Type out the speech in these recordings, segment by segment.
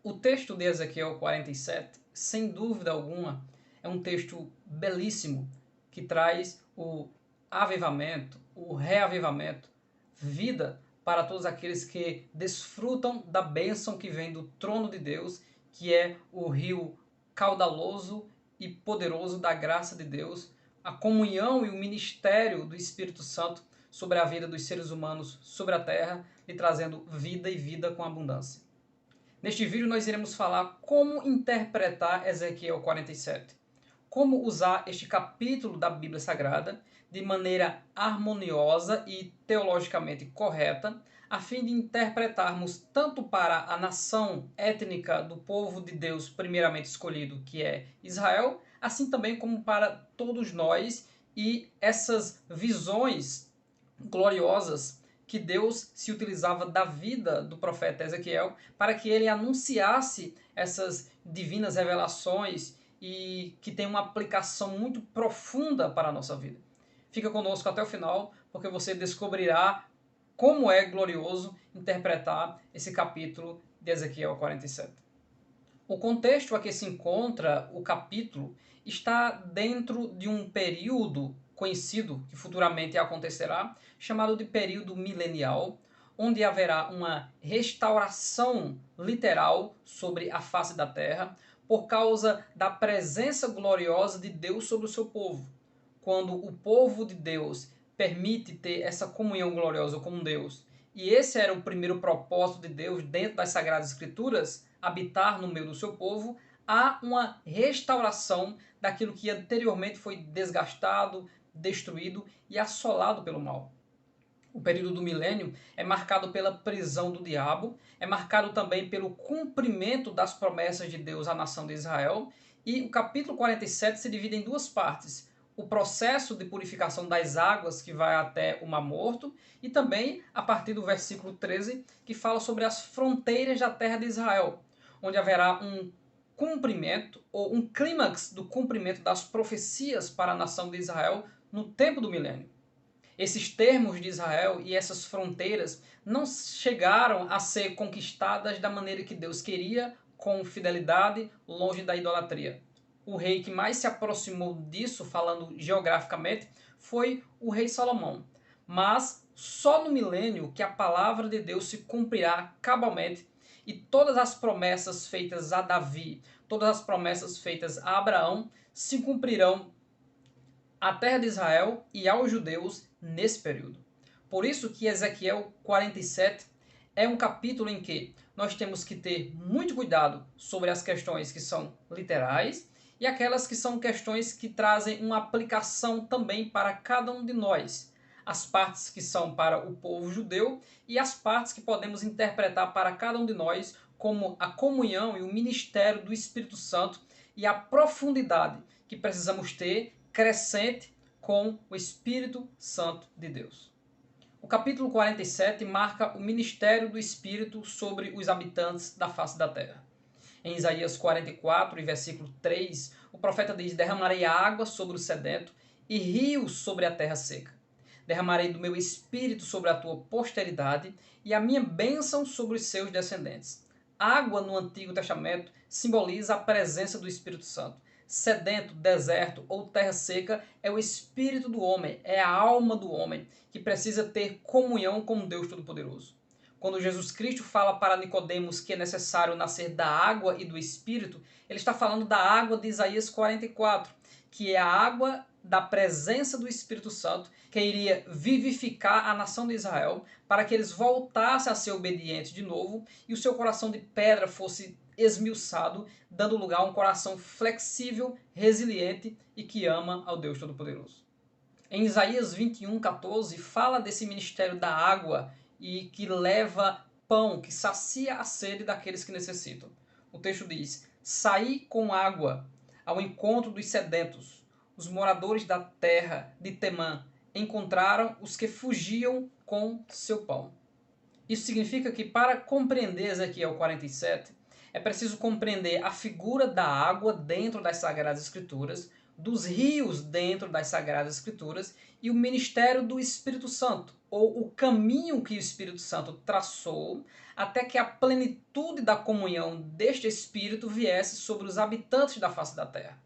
O texto de Ezequiel 47, sem dúvida alguma, é um texto belíssimo que traz o avivamento, o reavivamento, vida para todos aqueles que desfrutam da bênção que vem do trono de Deus, que é o rio caudaloso e poderoso da graça de Deus, a comunhão e o ministério do Espírito Santo sobre a vida dos seres humanos sobre a terra, lhe trazendo vida e vida com abundância. Neste vídeo nós iremos falar como interpretar Ezequiel 47, como usar este capítulo da Bíblia Sagrada de maneira harmoniosa e teologicamente correta, a fim de interpretarmos tanto para a nação étnica do povo de Deus primeiramente escolhido, que é Israel, assim também como para todos nós e essas visões gloriosas que Deus se utilizava da vida do profeta Ezequiel para que ele anunciasse essas divinas revelações e que tem uma aplicação muito profunda para a nossa vida. Fica conosco até o final, porque você descobrirá como é glorioso interpretar esse capítulo de Ezequiel 47. O contexto a que se encontra o capítulo está dentro de um período conhecido, que futuramente acontecerá, chamado de período milenial, onde haverá uma restauração literal sobre a face da terra, por causa da presença gloriosa de Deus sobre o seu povo. Quando o povo de Deus permite ter essa comunhão gloriosa com Deus, e esse era o primeiro propósito de Deus dentro das Sagradas Escrituras, habitar no meio do seu povo, há uma restauração daquilo que anteriormente foi desgastado, destruído e assolado pelo mal. O período do milênio é marcado pela prisão do diabo, é marcado também pelo cumprimento das promessas de Deus à nação de Israel, e o capítulo 47 se divide em duas partes: o processo de purificação das águas que vai até o Mar Morto, e também a partir do versículo 13, que fala sobre as fronteiras da terra de Israel, onde haverá um cumprimento, ou um clímax do cumprimento das profecias para a nação de Israel no tempo do milênio. Esses termos de Israel e essas fronteiras não chegaram a ser conquistadas da maneira que Deus queria, com fidelidade, longe da idolatria. O rei que mais se aproximou disso, falando geograficamente, foi o rei Salomão. Mas só no milênio que a palavra de Deus se cumprirá cabalmente e todas as promessas feitas a Davi, todas as promessas feitas a Abraão se cumprirão à terra de Israel e aos judeus nesse período. Por isso que Ezequiel 47 é um capítulo em que nós temos que ter muito cuidado sobre as questões que são literais e aquelas que são questões que trazem uma aplicação também para cada um de nós. As partes que são para o povo judeu e as partes que podemos interpretar para cada um de nós como a comunhão e o ministério do Espírito Santo e a profundidade que precisamos ter crescente com o Espírito Santo de Deus. O capítulo 47 marca o ministério do Espírito sobre os habitantes da face da terra. Em Isaías 44, versículo 3, o profeta diz: derramarei água sobre o sedento e rios sobre a terra seca. Derramarei do meu espírito sobre a tua posteridade e a minha bênção sobre os seus descendentes. Água no Antigo Testamento simboliza a presença do Espírito Santo. Sedento, deserto ou terra seca é o espírito do homem, é a alma do homem, que precisa ter comunhão com Deus Todo-Poderoso. Quando Jesus Cristo fala para Nicodemos que é necessário nascer da água e do Espírito, ele está falando da água de Isaías 44, que é a água da presença do Espírito Santo, que iria vivificar a nação de Israel, para que eles voltassem a ser obedientes de novo e o seu coração de pedra fosse esmiuçado, dando lugar a um coração flexível, resiliente e que ama ao Deus Todo-Poderoso. Em Isaías 21:14 fala desse ministério da água e que leva pão, que sacia a sede daqueles que necessitam. O texto diz: saí com água ao encontro dos sedentos. Os moradores da terra de Temã encontraram os que fugiam com seu pão. Isso significa que para compreender Ezequiel 47, é preciso compreender a figura da água dentro das Sagradas Escrituras, dos rios dentro das Sagradas Escrituras e o ministério do Espírito Santo, ou o caminho que o Espírito Santo traçou até que a plenitude da comunhão deste Espírito viesse sobre os habitantes da face da terra.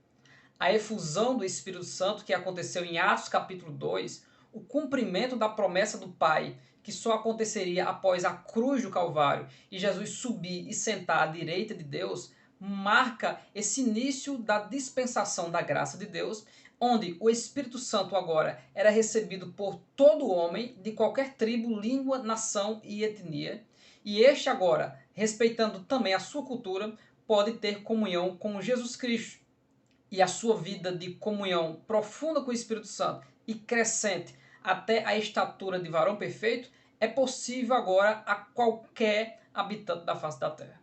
A efusão do Espírito Santo que aconteceu em Atos capítulo 2, o cumprimento da promessa do Pai, que só aconteceria após a cruz do Calvário e Jesus subir e sentar à direita de Deus, marca esse início da dispensação da graça de Deus, onde o Espírito Santo agora era recebido por todo homem de qualquer tribo, língua, nação e etnia, e este agora, respeitando também a sua cultura, pode ter comunhão com Jesus Cristo. E a sua vida de comunhão profunda com o Espírito Santo e crescente até a estatura de varão perfeito é possível agora a qualquer habitante da face da terra.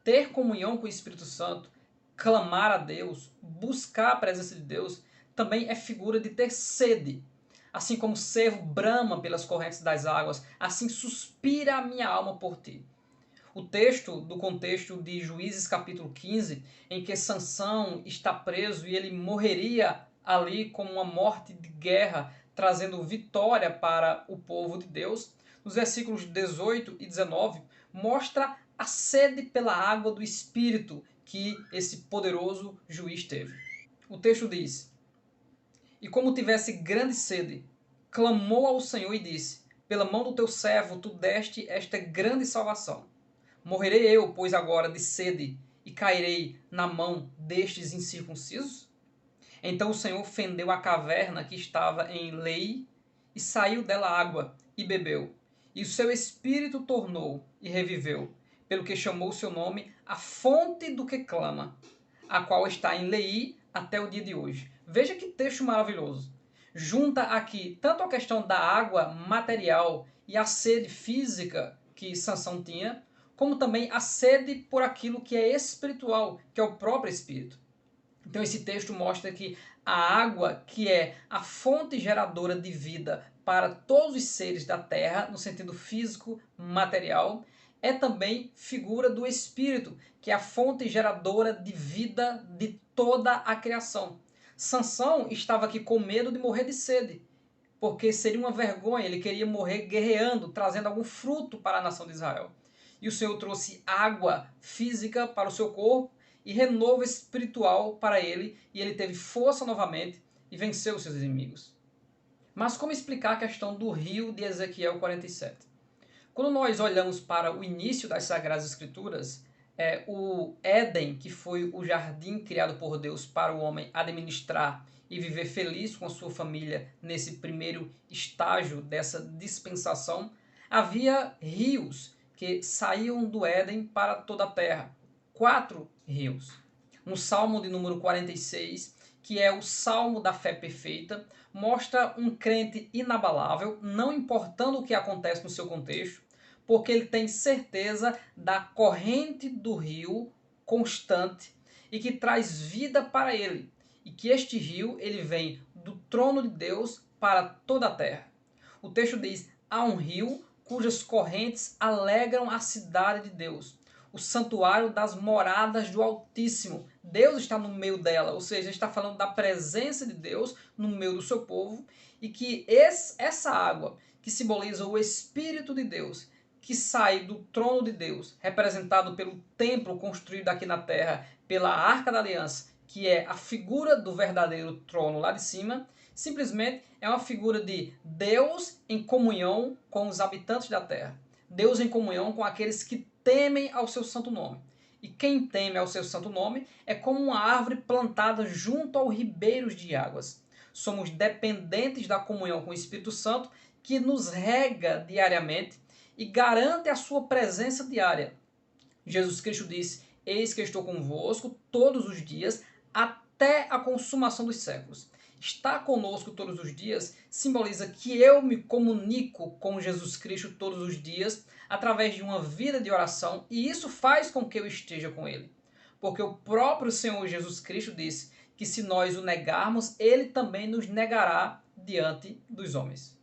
Ter comunhão com o Espírito Santo, clamar a Deus, buscar a presença de Deus, também é figura de ter sede. Assim como o cervo brama pelas correntes das águas, assim suspira a minha alma por ti. O texto do contexto de Juízes capítulo 15, em que Sansão está preso e ele morreria ali como uma morte de guerra, trazendo vitória para o povo de Deus, nos versículos 18 e 19, mostra a sede pela água do Espírito que esse poderoso juiz teve. O texto diz: E como tivesse grande sede, clamou ao Senhor e disse: Pela mão do teu servo tu deste esta grande salvação. Morrerei eu, pois, agora de sede, e cairei na mão destes incircuncisos? Então o Senhor fendeu a caverna que estava em Lei, e saiu dela água, e bebeu. E o seu espírito tornou, e reviveu, pelo que chamou o seu nome a fonte do que clama, a qual está em Lei até o dia de hoje. Veja que texto maravilhoso. Junta aqui tanto a questão da água material e a sede física que Sansão tinha, como também a sede por aquilo que é espiritual, que é o próprio Espírito. Então esse texto mostra que a água, que é a fonte geradora de vida para todos os seres da terra, no sentido físico, material, é também figura do Espírito, que é a fonte geradora de vida de toda a criação. Sansão estava aqui com medo de morrer de sede, porque seria uma vergonha, ele queria morrer guerreando, trazendo algum fruto para a nação de Israel. E o Senhor trouxe água física para o seu corpo e renovo espiritual para ele, e ele teve força novamente e venceu os seus inimigos. Mas como explicar a questão do rio de Ezequiel 47? Quando nós olhamos para o início das Sagradas Escrituras, o Éden, que foi o jardim criado por Deus para o homem administrar e viver feliz com a sua família nesse primeiro estágio dessa dispensação, havia rios que saíam do Éden para toda a terra. 4 rios. No Salmo de número 46, que é o Salmo da fé perfeita, mostra um crente inabalável, não importando o que acontece no seu contexto, porque ele tem certeza da corrente do rio constante e que traz vida para ele. E que este rio ele vem do trono de Deus para toda a terra. O texto diz: há um rio cujas correntes alegram a cidade de Deus, o santuário das moradas do Altíssimo. Deus está no meio dela, ou seja, está falando da presença de Deus no meio do seu povo, e que essa água, que simboliza o Espírito de Deus, que sai do trono de Deus, representado pelo templo construído aqui na terra, pela Arca da Aliança, que é a figura do verdadeiro trono lá de cima, simplesmente é uma figura de Deus em comunhão com os habitantes da terra. Deus em comunhão com aqueles que temem ao seu santo nome. E quem teme ao seu santo nome é como uma árvore plantada junto aos ribeiros de águas. Somos dependentes da comunhão com o Espírito Santo, que nos rega diariamente e garante a sua presença diária. Jesus Cristo disse: eis que estou convosco todos os dias, até a consumação dos séculos. Estar conosco todos os dias simboliza que eu me comunico com Jesus Cristo todos os dias através de uma vida de oração, e isso faz com que eu esteja com Ele. Porque o próprio Senhor Jesus Cristo disse que se nós o negarmos, Ele também nos negará diante dos homens.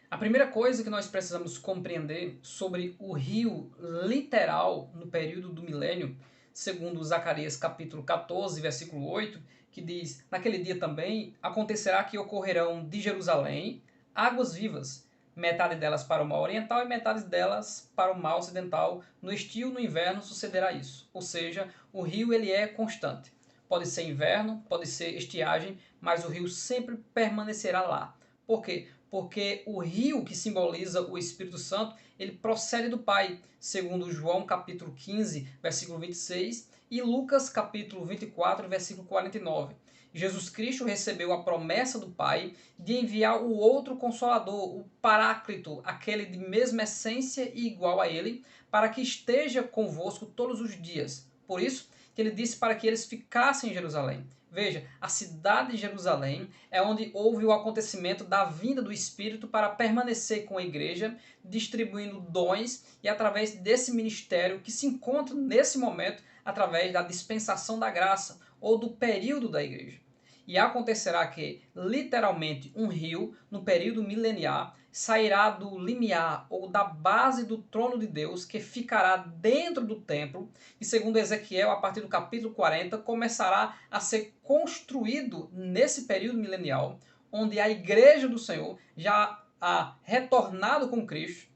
A primeira coisa que nós precisamos compreender sobre o rio literal no período do milênio segundo Zacarias capítulo 14, versículo 8, que diz: naquele dia também acontecerá que ocorrerão de Jerusalém águas vivas, metade delas para o mar oriental e metade delas para o mar ocidental. No estio, no inverno, sucederá isso. Ou seja, o rio ele é constante. Pode ser inverno, pode ser estiagem, mas o rio sempre permanecerá lá. Por quê? Porque o rio que simboliza o Espírito Santo, ele procede do Pai, segundo João capítulo 15, versículo 26, e Lucas capítulo 24, versículo 49. Jesus Cristo recebeu a promessa do Pai de enviar o outro Consolador, o Paráclito, aquele de mesma essência e igual a ele, para que esteja convosco todos os dias. Por isso, que ele disse para que eles ficassem em Jerusalém. Veja, a cidade de Jerusalém é onde houve o acontecimento da vinda do Espírito para permanecer com a igreja, distribuindo dons e através desse ministério que se encontra nesse momento através da dispensação da graça ou do período da igreja. E acontecerá que, literalmente, um rio, no período mileniar, sairá do limiar ou da base do trono de Deus, que ficará dentro do templo, e segundo Ezequiel, a partir do capítulo 40, começará a ser construído nesse período milenial, onde a igreja do Senhor já há retornado com Cristo,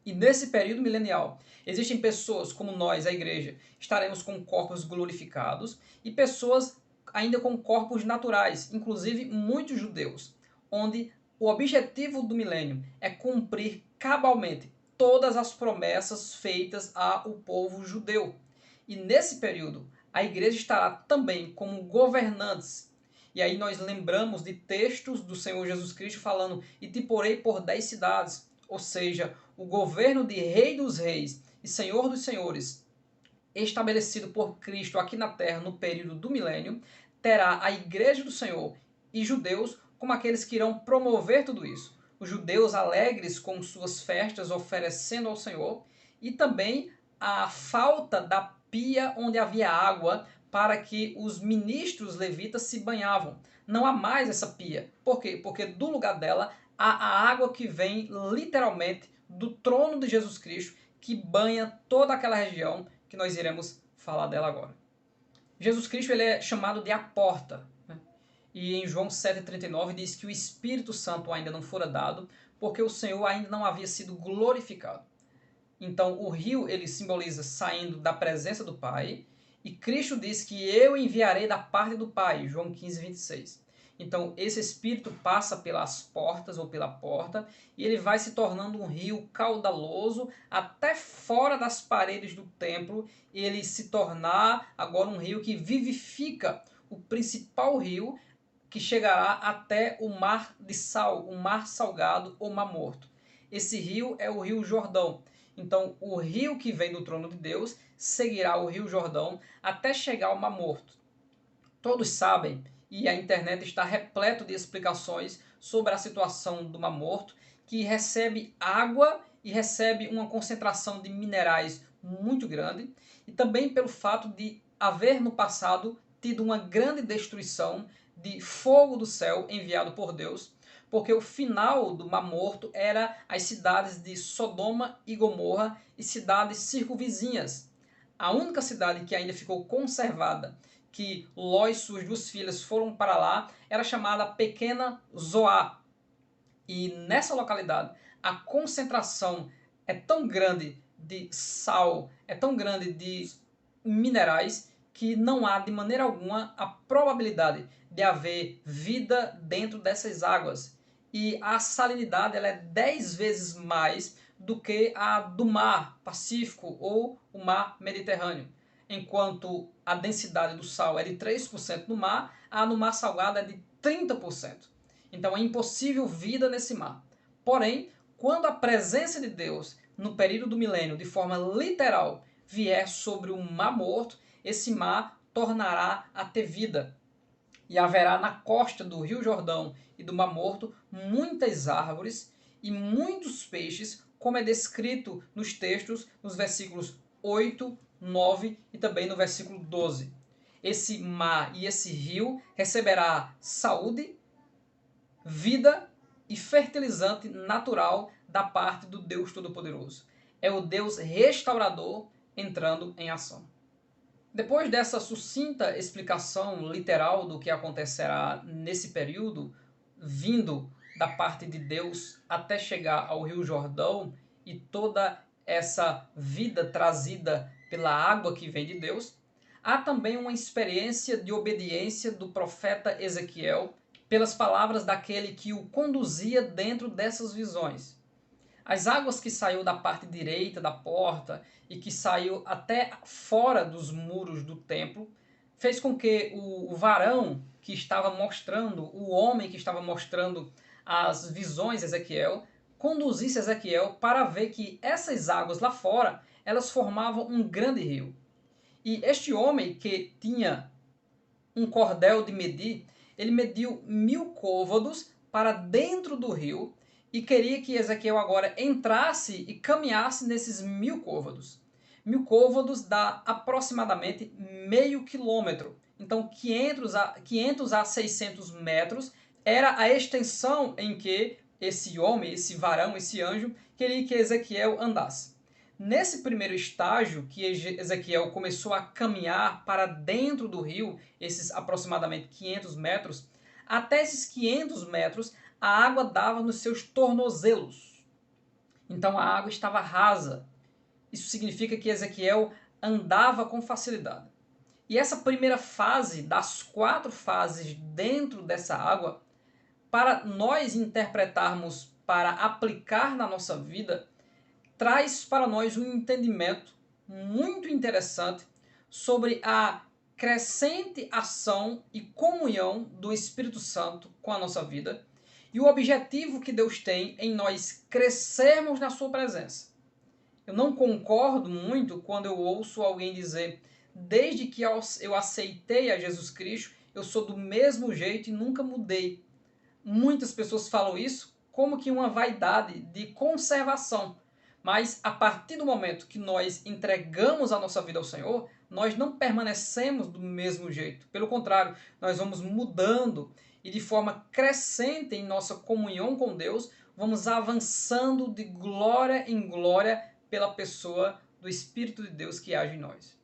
e nesse período milenial existem pessoas como nós, a igreja, estaremos com corpos glorificados, e pessoas ainda com corpos naturais, inclusive muitos judeus, onde o objetivo do milênio é cumprir cabalmente todas as promessas feitas ao povo judeu. E nesse período, a igreja estará também como governantes. E aí nós lembramos de textos do Senhor Jesus Cristo falando: e te porei por 10 cidades. Ou seja, o governo de Rei dos Reis e Senhor dos Senhores, estabelecido por Cristo aqui na terra no período do milênio, terá a igreja do Senhor e judeus como aqueles que irão promover tudo isso. Os judeus alegres com suas festas, oferecendo ao Senhor, e também a falta da pia onde havia água para que os ministros levitas se banhavam. Não há mais essa pia. Por quê? Porque do lugar dela há a água que vem literalmente do trono de Jesus Cristo, que banha toda aquela região que nós iremos falar dela agora. Jesus Cristo ele é chamado de a porta. Né? E em João 7,39 diz que o Espírito Santo ainda não fora dado, porque o Senhor ainda não havia sido glorificado. Então o rio ele simboliza saindo da presença do Pai, e Cristo diz que eu enviarei da parte do Pai, João 15, 26. Então esse Espírito passa pelas portas ou pela porta, e ele vai se tornando um rio caudaloso até fora das paredes do templo, e ele se tornar agora um rio que vivifica o principal rio, que chegará até o mar de sal, o mar salgado ou mar morto. Esse rio é o rio Jordão. Então, o rio que vem do trono de Deus seguirá o rio Jordão até chegar ao Mar Morto. Todos sabem, e a internet está repleto de explicações sobre a situação do Mar Morto, que recebe água e recebe uma concentração de minerais muito grande, e também pelo fato de haver no passado tido uma grande destruição de fogo do céu enviado por Deus, porque o final do Mar Morto era as cidades de Sodoma e Gomorra e cidades circunvizinhas. A única cidade que ainda ficou conservada, que Ló e suas duas filhas foram para lá, era chamada Pequena Zoar. E nessa localidade, a concentração é tão grande de sal, é tão grande de minerais, que não há de maneira alguma a probabilidade de haver vida dentro dessas águas. E a salinidade ela é 10 vezes mais do que a do mar Pacífico ou o mar Mediterrâneo. Enquanto a densidade do sal é de 3% no mar, a no mar salgado é de 30%. Então é impossível vida nesse mar. Porém, quando a presença de Deus no período do milênio, de forma literal, vier sobre o Mar Morto, esse mar tornará a ter vida. E haverá na costa do Rio Jordão e do Mar Morto muitas árvores e muitos peixes, como é descrito nos textos, nos versículos 8, 9 e também no versículo 12. Esse mar e esse rio receberá saúde, vida e fertilizante natural da parte do Deus Todo-Poderoso. É o Deus restaurador entrando em ação. Depois dessa sucinta explicação literal do que acontecerá nesse período, vindo da parte de Deus até chegar ao Rio Jordão e toda essa vida trazida pela água que vem de Deus, há também uma experiência de obediência do profeta Ezequiel pelas palavras daquele que o conduzia dentro dessas visões. As águas que saiu da parte direita da porta e que saiu até fora dos muros do templo fez com que o varão que estava mostrando, o homem que estava mostrando as visões a Ezequiel, conduzisse Ezequiel para ver que essas águas lá fora, elas formavam um grande rio. E este homem que tinha um cordel de medir, ele mediu 1000 côvados para dentro do rio e queria que Ezequiel agora entrasse e caminhasse nesses 1000 côvados. 1000 côvados dá aproximadamente meio quilômetro. Então 500 a 600 metros era a extensão em que esse homem, esse varão, esse anjo, queria que Ezequiel andasse. Nesse primeiro estágio, que Ezequiel começou a caminhar para dentro do rio, esses aproximadamente 500 metros, até esses 500 metros, a água dava nos seus tornozelos. Então a água estava rasa. Isso significa que Ezequiel andava com facilidade. E essa primeira fase, das 4 fases dentro dessa água, para nós interpretarmos, para aplicar na nossa vida, traz para nós um entendimento muito interessante sobre a crescente ação e comunhão do Espírito Santo com a nossa vida e o objetivo que Deus tem em nós crescermos na sua presença. Eu não concordo muito quando eu ouço alguém dizer: desde que eu aceitei a Jesus Cristo, eu sou do mesmo jeito e nunca mudei. Muitas pessoas falam isso como que uma vaidade de conservação. Mas a partir do momento que nós entregamos a nossa vida ao Senhor, nós não permanecemos do mesmo jeito. Pelo contrário, nós vamos mudando e de forma crescente em nossa comunhão com Deus, vamos avançando de glória em glória pela pessoa do Espírito de Deus que age em nós.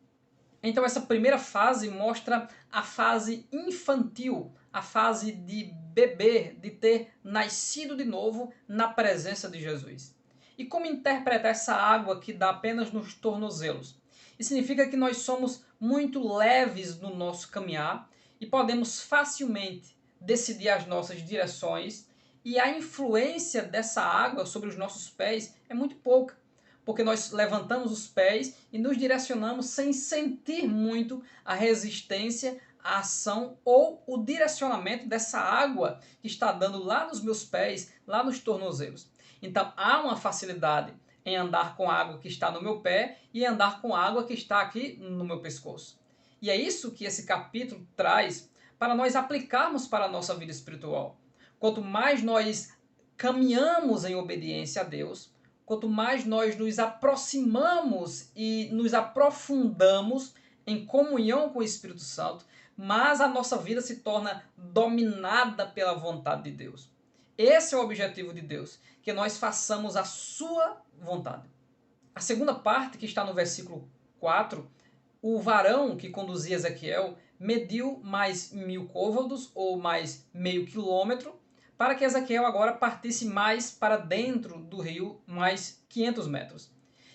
Então essa primeira fase mostra a fase infantil, a fase de beber, de ter nascido de novo na presença de Jesus. E como interpretar essa água que dá apenas nos tornozelos? Isso significa que nós somos muito leves no nosso caminhar e podemos facilmente decidir as nossas direções, e a influência dessa água sobre os nossos pés é muito pouca, porque nós levantamos os pés e nos direcionamos sem sentir muito a resistência, a ação ou o direcionamento dessa água que está dando lá nos meus pés, lá nos tornozelos. Então há uma facilidade em andar com a água que está no meu pé e andar com a água que está aqui no meu pescoço. E é isso que esse capítulo traz para nós aplicarmos para a nossa vida espiritual. Quanto mais nós caminhamos em obediência a Deus, quanto mais nós nos aproximamos e nos aprofundamos em comunhão com o Espírito Santo, mais a nossa vida se torna dominada pela vontade de Deus. Esse é o objetivo de Deus, que nós façamos a sua vontade. A segunda parte, que está no versículo 4, o varão que conduzia Ezequiel mediu mais 1000 côvados, ou mais meio quilômetro, para que Ezequiel agora partisse mais para dentro do rio, mais 500 metros.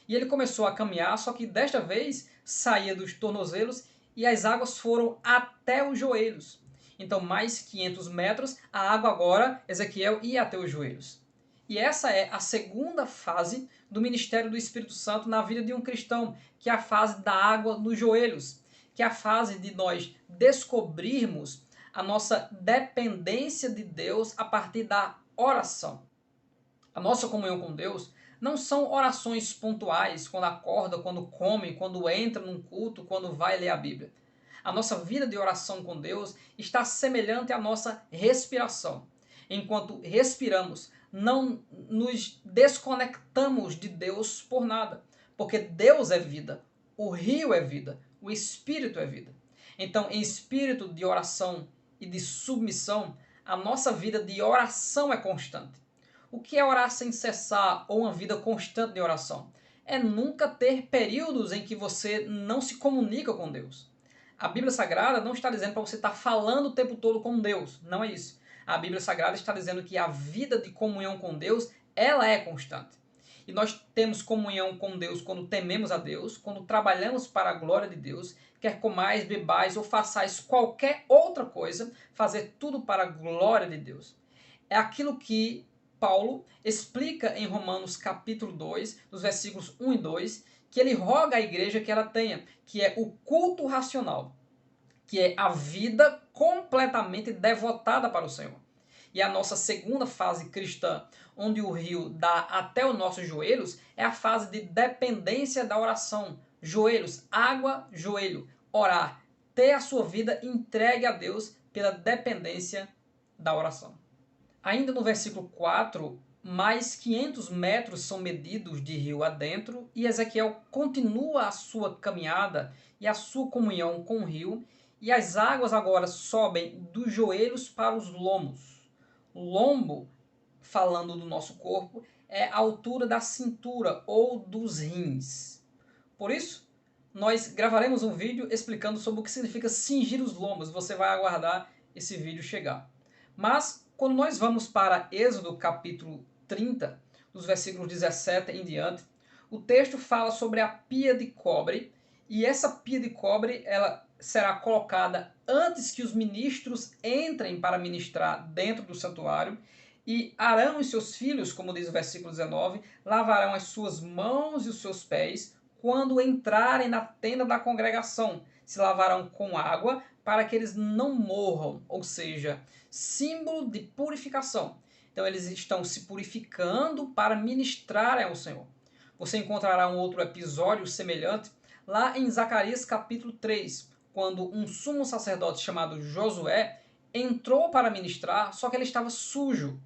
E ele começou a caminhar, só que desta vez saía dos tornozelos e as águas foram até os joelhos. Então, mais 500 metros, a água agora, Ezequiel ia até os joelhos. E essa é a segunda fase do ministério do Espírito Santo na vida de um cristão, que é a fase da água nos joelhos, que é a fase de nós descobrirmos a nossa dependência de Deus a partir da oração. A nossa comunhão com Deus não são orações pontuais, quando acorda, quando come, quando entra num culto, quando vai ler a Bíblia. A nossa vida de oração com Deus está semelhante à nossa respiração. Enquanto respiramos, não nos desconectamos de Deus por nada, porque Deus é vida, o rio é vida, o Espírito é vida. Então, em espírito de oração e de submissão, a nossa vida de oração é constante. O que é orar sem cessar ou uma vida constante de oração? é nunca ter períodos em que você não se comunica com Deus. A Bíblia Sagrada não está dizendo para você estar falando o tempo todo com Deus, não é isso. A Bíblia Sagrada está dizendo que a vida de comunhão com Deus, ela é constante. E nós temos comunhão com Deus quando tememos a Deus, quando trabalhamos para a glória de Deus, quer comais, bebais ou façais qualquer outra coisa, fazer tudo para a glória de Deus. É aquilo que Paulo explica em Romanos capítulo 2, nos versículos 1 e 2, que ele roga à igreja que ela tenha, que é o culto racional, que é a vida completamente devotada para o Senhor. E a nossa segunda fase cristã, onde o rio dá até os nossos joelhos, é a fase de dependência da oração. Joelhos, água, joelho, orar, ter a sua vida entregue a Deus pela dependência da oração. Ainda no versículo 4, mais 500 metros são medidos de rio adentro e Ezequiel continua a sua caminhada e a sua comunhão com o rio, e as águas agora sobem dos joelhos para os lombos. Lombo, falando do nosso corpo, é a altura da cintura ou dos rins. Por isso, nós gravaremos um vídeo explicando sobre o que significa cingir os lombos. Você vai aguardar esse vídeo chegar. Mas, quando nós vamos para Êxodo capítulo 30, dos versículos 17 em diante, o texto fala sobre a pia de cobre, e essa pia de cobre ela será colocada antes que os ministros entrem para ministrar dentro do santuário, e Arão e seus filhos, como diz o versículo 19, lavarão as suas mãos e os seus pés quando entrarem na tenda da congregação. Se lavarão com água para que eles não morram, ou seja, símbolo de purificação. Então eles estão se purificando para ministrarem ao Senhor. Você encontrará um outro episódio semelhante lá em Zacarias capítulo 3, quando um sumo sacerdote chamado Josué entrou para ministrar, só que ele estava sujo.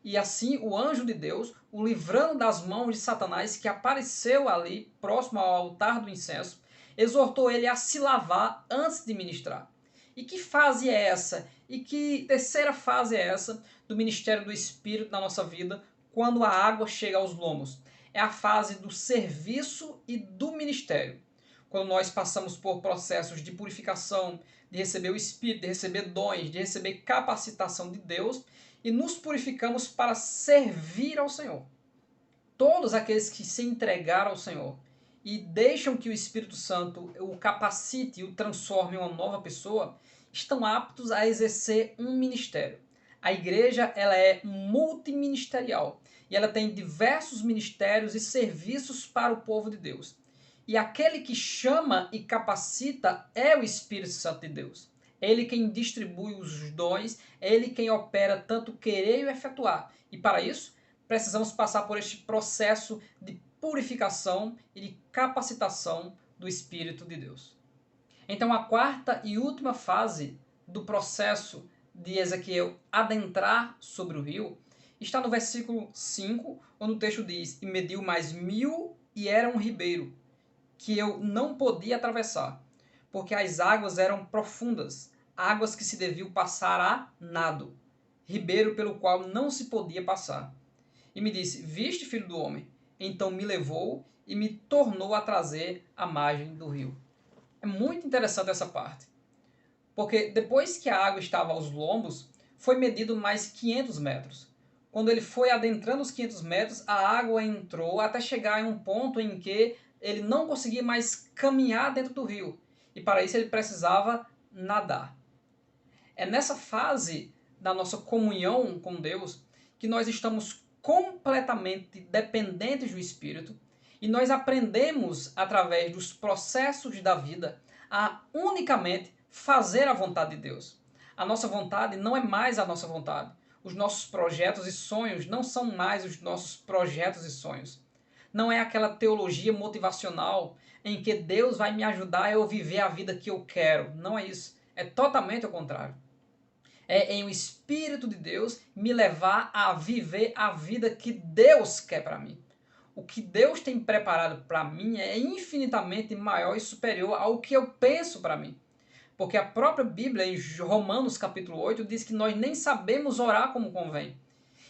E assim o anjo de Deus, o livrando das mãos de Satanás, que apareceu ali próximo ao altar do incenso, exortou ele a se lavar antes de ministrar. E que fase é essa? E que terceira fase é essa do ministério do Espírito na nossa vida, quando a água chega aos lombos? É a fase do serviço e do ministério. Quando nós passamos por processos de purificação, de receber o Espírito, de receber dons, de receber capacitação de Deus, e nos purificamos para servir ao Senhor. Todos aqueles que se entregaram ao Senhor e deixam que o Espírito Santo o capacite e o transforme em uma nova pessoa, estão aptos a exercer um ministério. A igreja ela é multiministerial e ela tem diversos ministérios e serviços para o povo de Deus. E aquele que chama e capacita é o Espírito Santo de Deus. É ele quem distribui os dons, é ele quem opera tanto querer e efetuar. E para isso, precisamos passar por este processo de purificação e de capacitação do Espírito de Deus. Então, a quarta e última fase do processo de Ezequiel adentrar sobre o rio está no versículo 5, onde o texto diz: "E mediu mais 1000 e era um ribeiro, que eu não podia atravessar, porque as águas eram profundas, águas que se deviam passar a nado, ribeiro pelo qual não se podia passar. E me disse: Viste, filho do homem? Então me levou e me tornou a trazer à margem do rio." É muito interessante essa parte, porque depois que a água estava aos lombos, foi medido mais 500 metros. Quando ele foi adentrando os 500 metros, a água entrou até chegar em um ponto em que ele não conseguia mais caminhar dentro do rio. E para isso ele precisava nadar. É nessa fase da nossa comunhão com Deus que nós estamos completamente dependentes do Espírito e nós aprendemos, através dos processos da vida, a unicamente fazer a vontade de Deus. A nossa vontade não é mais a nossa vontade. Os nossos projetos e sonhos não são mais os nossos projetos e sonhos. Não é aquela teologia motivacional em que Deus vai me ajudar a eu viver a vida que eu quero. Não é isso. É totalmente o contrário. É em o Espírito de Deus me levar a viver a vida que Deus quer para mim. O que Deus tem preparado para mim é infinitamente maior e superior ao que eu penso para mim. Porque a própria Bíblia, em Romanos capítulo 8, diz que nós nem sabemos orar como convém.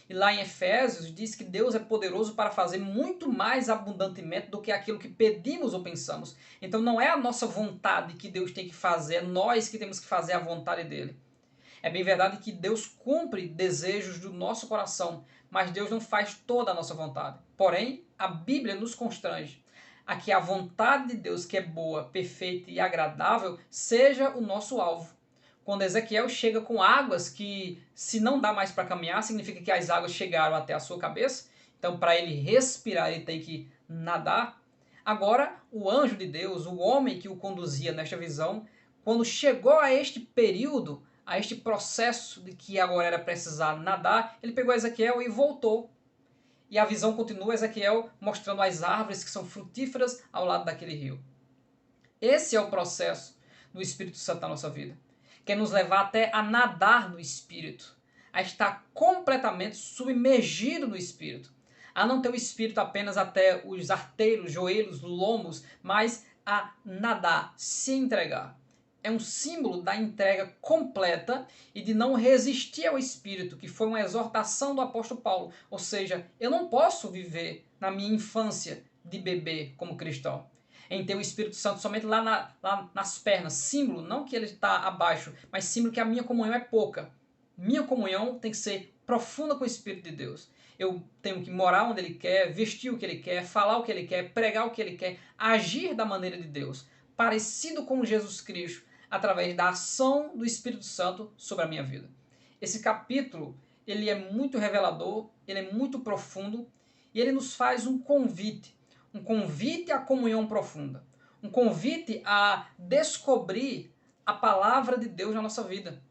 E lá em Efésios diz que Deus é poderoso para fazer muito mais abundantemente do que aquilo que pedimos ou pensamos. Então não é a nossa vontade que Deus tem que fazer, é nós que temos que fazer a vontade dele. É bem verdade que Deus cumpre desejos do nosso coração, mas Deus não faz toda a nossa vontade. Porém, a Bíblia nos constrange a que a vontade de Deus, que é boa, perfeita e agradável, seja o nosso alvo. Quando Ezequiel chega com águas que, se não dá mais para caminhar, significa que as águas chegaram até a sua cabeça. Então, para ele respirar, ele tem que nadar. Agora, o anjo de Deus, o homem que o conduzia nesta visão, quando chegou a este período, a este processo de que agora era precisar nadar, ele pegou Ezequiel e voltou. E a visão continua, Ezequiel mostrando as árvores que são frutíferas ao lado daquele rio. Esse é o processo do Espírito Santo na nossa vida. Quer nos levar até a nadar no Espírito, a estar completamente submergido no Espírito, a não ter o Espírito apenas até os arteiros, joelhos, lombos, mas a nadar, se entregar. É um símbolo da entrega completa e de não resistir ao Espírito, que foi uma exortação do apóstolo Paulo. Ou seja, eu não posso viver na minha infância de bebê como cristão, em ter o Espírito Santo somente lá nas pernas, símbolo, não que ele está abaixo, mas símbolo que a minha comunhão é pouca. Minha comunhão tem que ser profunda com o Espírito de Deus. Eu tenho que morar onde ele quer, vestir o que ele quer, falar o que ele quer, pregar o que ele quer, agir da maneira de Deus, parecido com Jesus Cristo, através da ação do Espírito Santo sobre a minha vida. Esse capítulo, ele é muito revelador, ele é muito profundo e ele nos faz um convite à comunhão profunda, um convite a descobrir a palavra de Deus na nossa vida.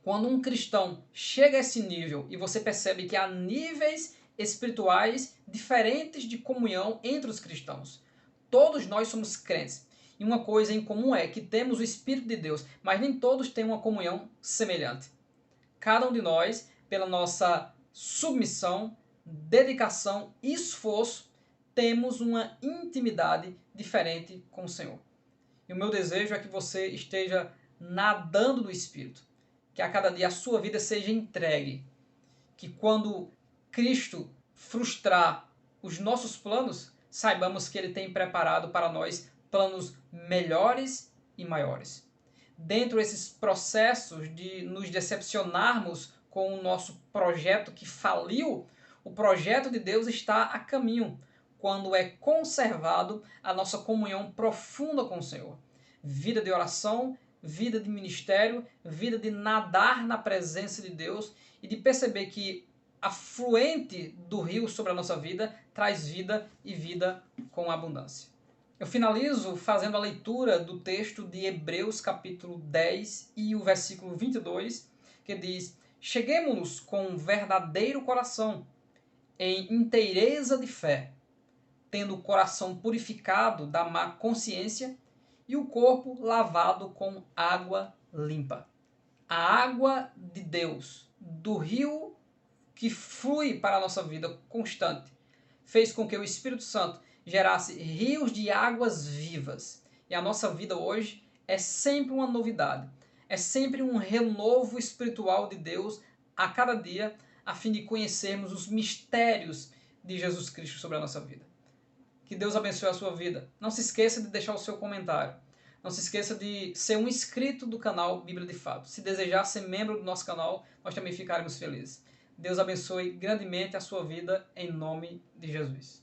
Quando um cristão chega a esse nível e você percebe que há níveis espirituais diferentes de comunhão entre os cristãos. Todos nós somos crentes. E uma coisa em comum é que temos o Espírito de Deus, mas nem todos têm uma comunhão semelhante. Cada um de nós, pela nossa submissão, dedicação e esforço, temos uma intimidade diferente com o Senhor. E o meu desejo é que você esteja nadando no Espírito, que a cada dia a sua vida seja entregue, que quando Cristo frustrar os nossos planos, saibamos que Ele tem preparado para nós planos melhores e maiores. Dentro desses processos de nos decepcionarmos com o nosso projeto que faliu, o projeto de Deus está a caminho, quando é conservado a nossa comunhão profunda com o Senhor. Vida de oração, vida de ministério, vida de nadar na presença de Deus e de perceber que a fluente do rio sobre a nossa vida traz vida e vida com abundância. Eu finalizo fazendo a leitura do texto de Hebreus capítulo 10 e o versículo 22, que diz: cheguemo-nos com um verdadeiro coração, em inteireza de fé, tendo o coração purificado da má consciência e o corpo lavado com água limpa. A água de Deus, do rio que flui para a nossa vida constante, fez com que o Espírito Santo gerasse rios de águas vivas. E a nossa vida hoje é sempre uma novidade. É sempre um renovo espiritual de Deus a cada dia, a fim de conhecermos os mistérios de Jesus Cristo sobre a nossa vida. Que Deus abençoe a sua vida. Não se esqueça de deixar o seu comentário. Não se esqueça de ser um inscrito do canal Bíblia de Fato. Se desejar ser membro do nosso canal, nós também ficaremos felizes. Deus abençoe grandemente a sua vida em nome de Jesus.